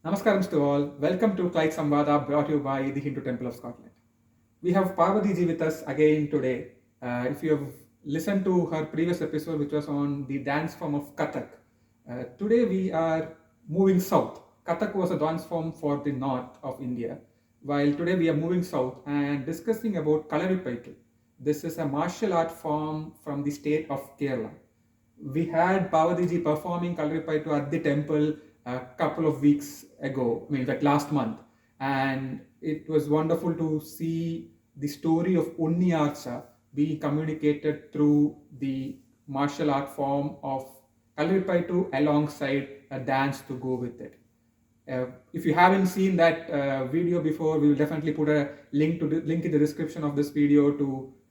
Namaskaram to all. Welcome to Clyde Samvada brought to you by the Hindu Temple of Scotland. We have Parvathy ji with us again today. If you have listened to her previous episode, which was on the dance form of Kathak, today we are moving south. Kathak was a dance form for the north of India, while today we are moving south and discussing about Kalaripayattu. This is a martial art form from the state of Kerala. We had Parvathy performing Kalaripayattu at the temple a couple of weeks ago, I mean, in fact, last month. And it was wonderful to see the story of Unni Archa being communicated through the martial art form of Kalaripayattu alongside a dance to go with it. If you haven't seen that video before, we will definitely put a link in the description of this video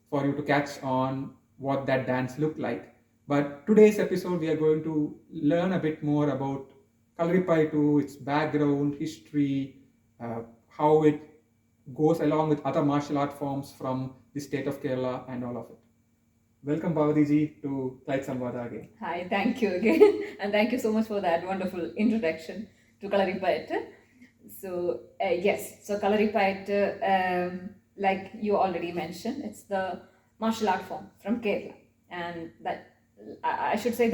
for you to catch on what that dance looked like. But today's episode, we are going to learn a bit more about Kalaripayattu, its background, history, how it goes along with other martial art forms from the state of Kerala and all of it. Welcome, Bhavati to Clyde Samvada again. Hi, thank you again, and thank you so much for that wonderful introduction to Kalaripayattu. So Kalaripayattu, like you already mentioned, it's the martial art form from Kerala, and that I should say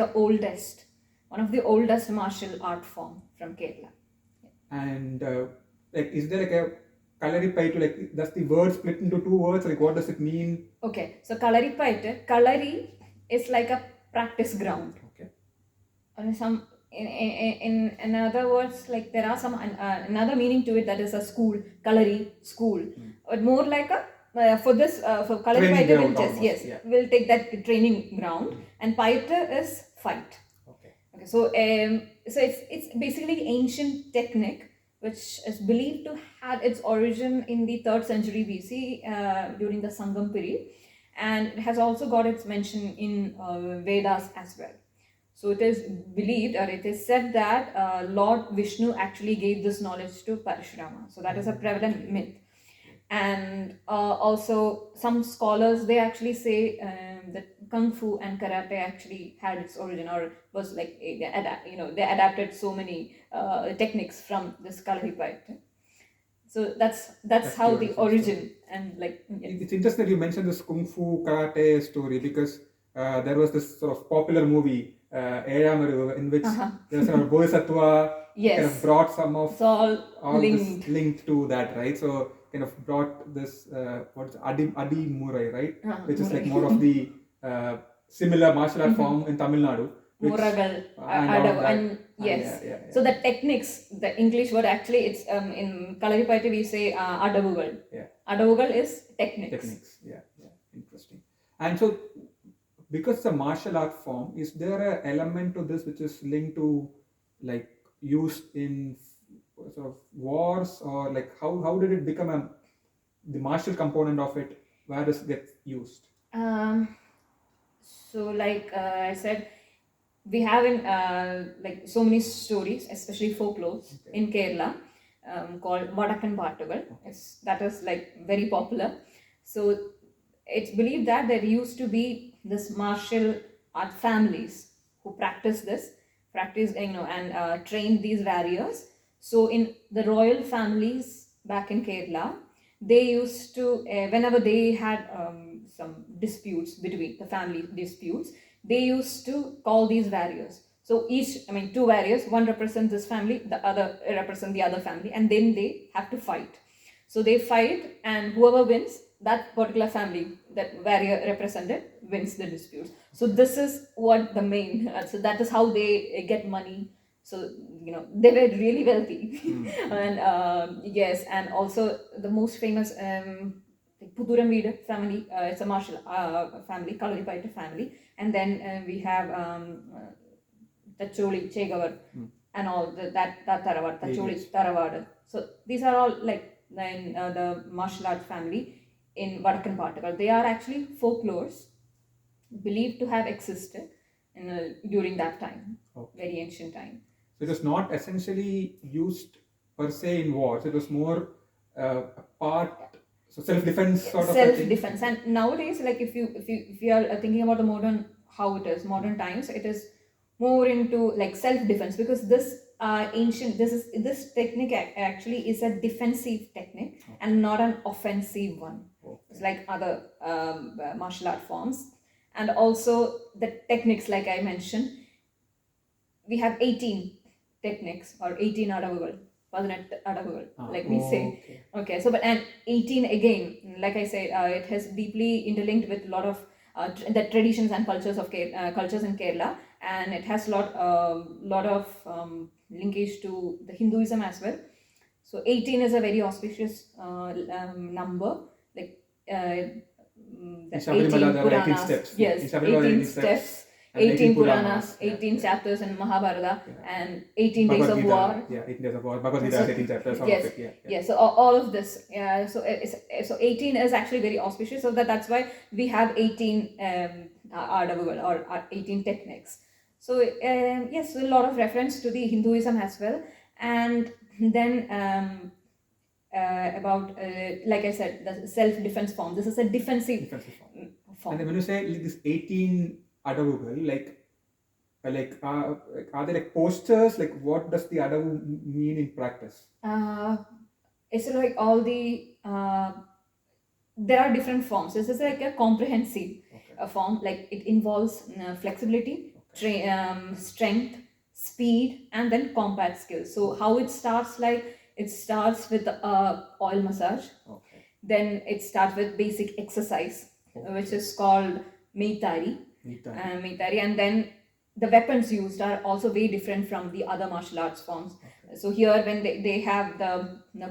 one of the oldest martial art form from Kerala. And is there like a Kalaripayattu, like does the word split into two words? Like what does it mean? Okay, so Kalari is like a practice ground. Okay. And in other words, like there are some another meaning to it, that is a school, kalari school, but more like a for Kalari we'll take that training ground, and Paita is fight. Okay, so it's basically ancient technique which is believed to have its origin in the 3rd century BC during the Sangam period, and it has also got its mention in Vedas as well. So it is believed, or it is said, that Lord Vishnu actually gave this knowledge to Parashurama. So that is a prevalent myth. And also some scholars, they actually say that Kung Fu and Karate actually had its origin, or was like they adapted so many techniques from this Kalaripayattu. So that's how the origin and like. Yes. It's interesting that you mentioned this Kung Fu Karate story, because there was this sort of popular movie, in which there's a Bodhisattva kind of brought some of all linked. This linked to that, right? So kind of brought this what's Adi Murai, right? Which is like more of the similar martial art form in Tamil Nadu. Muragal, and yes. So the techniques, the English word actually, it's in Kalaripayattu we say Adavugal. Yeah. Adavugal is techniques. Techniques, yeah, interesting. And so, because it's a martial art form, is there an element to this which is linked to like used in sort of wars, or like how did it become the martial component of it? Where does it get used? So like I said, we have in like so many stories, especially folklore in Kerala, called Vadakkan Pattugal. That is like very popular. So it's believed that there used to be this martial art families who practice and train these warriors. So in the royal families back in Kerala, they used to whenever they had some disputes between the family disputes, they used to call these warriors. So two warriors, one represents this family, the other represents the other family, and then they have to fight. So they fight, and whoever wins, that particular family that warrior represented, wins the disputes. So this is what the main, so that is how they get money. So they were really wealthy. And yes, and also the most famous Puduramveed family, it's a martial family, Kalaripayattu family, and then we have Tacholi, Chegavar, and all that Taravada, Tacholi, Taravada. So these are all like the martial art family in Vadakkan Pattugal. They are actually folklores believed to have existed during that time, very ancient time. So it was not essentially used per se in wars. It was more a part. So self-defense sort of self-defense. And nowadays, like if you are thinking about the modern times, it is more into like self-defense, because this ancient. This technique actually is a defensive technique and not an offensive one. It's like other martial art forms. And also the techniques, like I mentioned, we have 18 techniques or 18 അടവുകൾ 18 അടവുകൾ, let me say. Okay, so but and 18 again, like I said, it has deeply interlinked with a lot of the traditions and cultures in Kerala, and it has lot of linkage to the Hinduism as well. So 18 is a very auspicious number, like the 18 Puranas. Yes, 18 steps. 18 Puranas, 18 chapters in Mahabharata, and 18 days of war. Yeah, 18 days of war. Bhagavad Gita has 18 chapters. Yes, yeah. So all of this. So 18 is actually very auspicious. So that's why we have 18 adavugal or 18 techniques. So yes, a lot of reference to the Hinduism as well. And then about like I said, the self-defense form. This is a defensive form. And then when you say this 18 adavugal, like are there like posters? Like what does the adavu mean in practice? It's like all the there are different forms. This is like a comprehensive form. Like it involves flexibility, strength, speed, and then combat skills. So how it starts, like it starts with oil massage. Then it starts with basic exercise, which is called meitari. And then the weapons used are also very different from the other martial arts forms. So here when they have the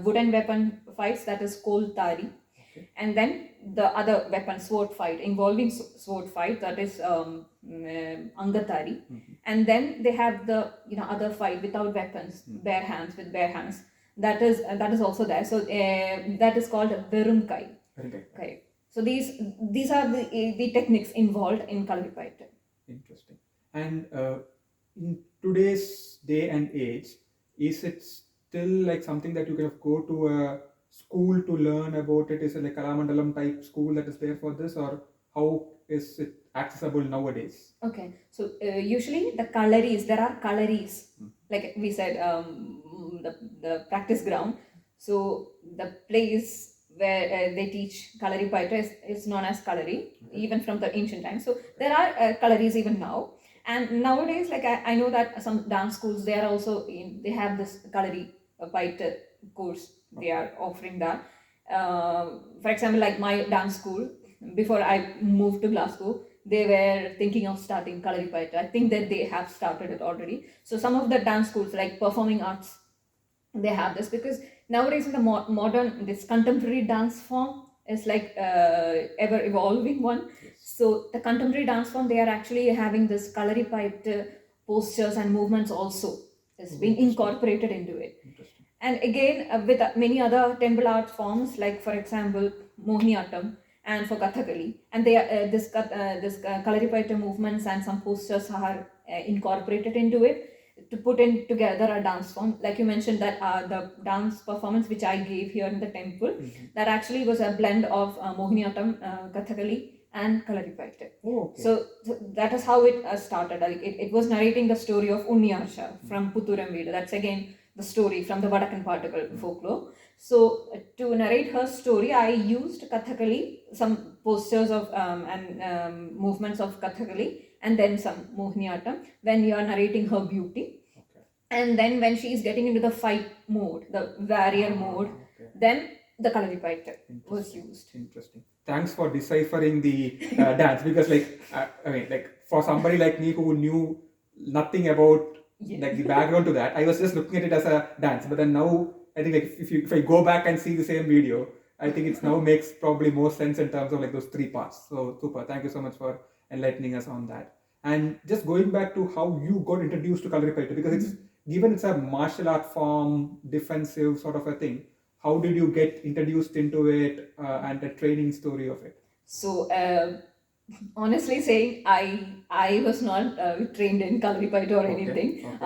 wooden weapon fights, that is koltari. And then the other weapon sword fight involving sword fight, that is angatari. And then they have the other fight without weapons, bare hands, with bare hands. That is also there. So that is called verumkai. Okay. So these are the techniques involved in Kalaripayattu. Interesting. And in today's day and age, is it still like something that you can go to a school to learn about it? Is it like Kalamandalam type school that is there for this, or how is it accessible nowadays? Okay, so usually there are kalaris, like we said, the practice ground. So the place where they teach Kalaripayattu is known as kalari, even from the ancient times. So there are kalaris even now. And nowadays, like I know that some dance schools, they are also they have this Kalaripayattu course. They are offering that. For example, like my dance school, before I moved to Glasgow, they were thinking of starting Kalaripayattu. I think that they have started it already. So some of the dance schools, like performing arts, they have this, because nowadays in the modern, this contemporary dance form is like ever evolving one. So the contemporary dance form, they are actually having this Kalaripayattu postures and movements also is being incorporated into it. And again, with many other temple art forms, like for example Mohiniyattam and for Kathakali, and they this Kalaripayattu movements and some postures are incorporated into it to put in together a dance form. Like you mentioned that the dance performance which I gave here in the temple, that actually was a blend of Mohiniyattam, Kathakali and Kalaripayattu. So that is how it started. Like it was narrating the story of Unniyarsha from Puthuram Veedu. That's again the story from the Vadakkan Paattukal folklore. So to narrate her story, I used Kathakali, some postures of and movements of Kathakali, and then some Mohiniyattam when you are narrating her beauty. And then when she is getting into the fight mode, the warrior mode, then the Kalaripayattu was used. Interesting. Thanks for deciphering the dance, because like I mean, like for somebody like me who knew nothing about like the background to that, I was just looking at it as a dance. But then now I think like if I go back and see the same video, I think it's now makes probably more sense in terms of like those three parts. So super, thank you so much for enlightening us on that. And just going back to how you got introduced to Kalaripayattu, because it's given it's a martial art form, defensive sort of a thing. How did you get introduced into it and the training story of it? So honestly saying, I was not trained in Kalaripayattu or anything.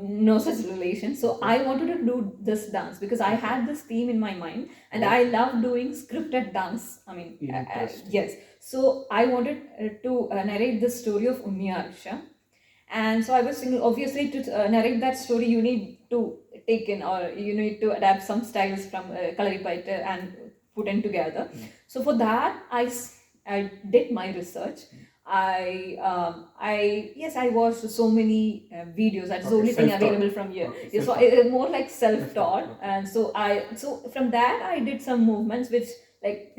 No such relation. So I wanted to do this dance because I had this theme in my mind, and I love doing scripted dance. I mean, yes. So I wanted to narrate the story of Unniyarsha. And so I was thinking, obviously, to narrate that story, you need to take in, or you need to adapt some styles from Kalaripayattu and put in together. So for that, I did my research. I watched so many videos. That's the Okay, only thing self-taught. available from here. Okay, Yeah, so self-taught. more like self-taught. Self-taught, okay. And so from that I did some movements which, like,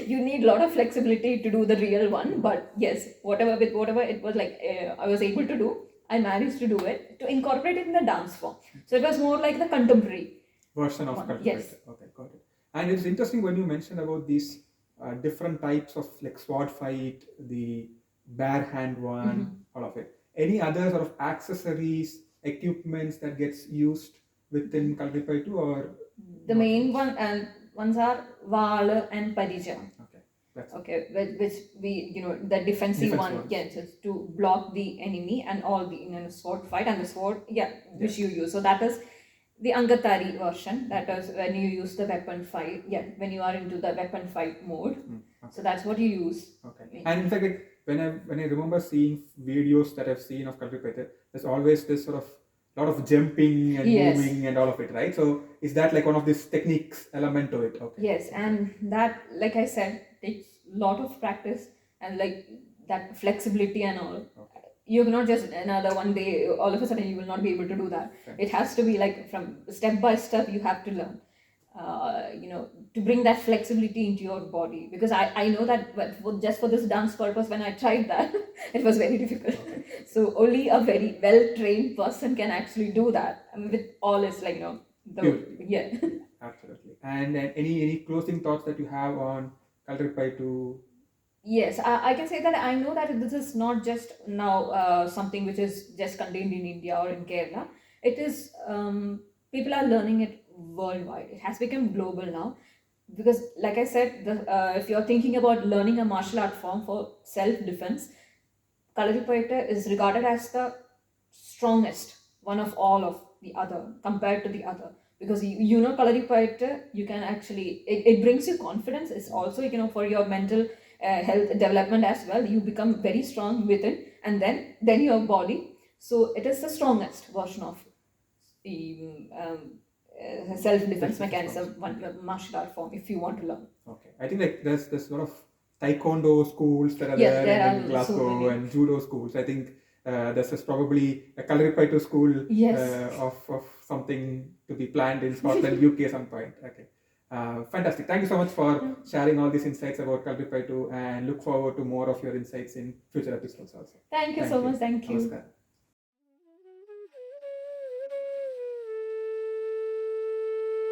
you need a lot of flexibility to do the real one. But yes, whatever it was, like, I was able to do, I managed to do it, to incorporate it in the dance form. So it was more like the contemporary Version of one. Kalaripayattu. Yes. Okay, got it. And it's interesting when you mentioned about these different types of like sword fight, the bare hand one, all of it. Any other sort of accessories, equipments that gets used within Kalaripayattu, or The not main much? ones are Vala and Parija. Okay, that's Okay, which we, the defensive Defense one, ones. yes, is to block the enemy and all the sword fight, and the sword, which you use. So that is the Angatari version. That is when you use the weapon fight. Yeah, when you are into the weapon fight mode. Okay. So that's what you use. Okay. And in fact, like, when I remember seeing videos that I've seen of Kalaripayattu, there's always this sort of lot of jumping and Yes. moving and all of it, right? So is that like one of these techniques element to it? Okay. Yes, and that, like I said, takes a lot of practice, and like that flexibility and all. Okay. You cannot just another one day, all of a sudden you will not be able to do that. Okay. It has to be like from step by step you have to learn, to bring that flexibility into your body. Because I know that, but just for this dance purpose, when I tried that, it was very difficult. Okay. So only a very well trained person can actually do that. I mean, with all its, like, Purity. yeah. Absolutely. And any closing thoughts that you have on Kalaripayattu? Yes, I can say that I know that this is not just now something which is just contained in India or in Kerala. It is, people are learning it worldwide. It has become global now. Because, like I said, if you're thinking about learning a martial art form for self-defense, Kalaripayattu is regarded as the strongest one of all of the other, compared to the other. Because Kalaripayattu, you can actually, it brings you confidence. It's also, for your mental health development as well. You become very strong within, and then your body. So it is the strongest version of the self-defense mechanism, one martial art form, if you want to learn. Okay. I think like there's a lot of taekwondo schools that are Yes, there there in are so Glasgow many. and judo schools. I think this is probably a Kalaripayattu school Yes. of something to be planned in Scotland, UK some point. Okay. Fantastic. Thank you so much for sharing all these insights about Kalaripayattu, and look forward to more of your insights in future episodes also. Thank you so much. Thank you. Namaskar.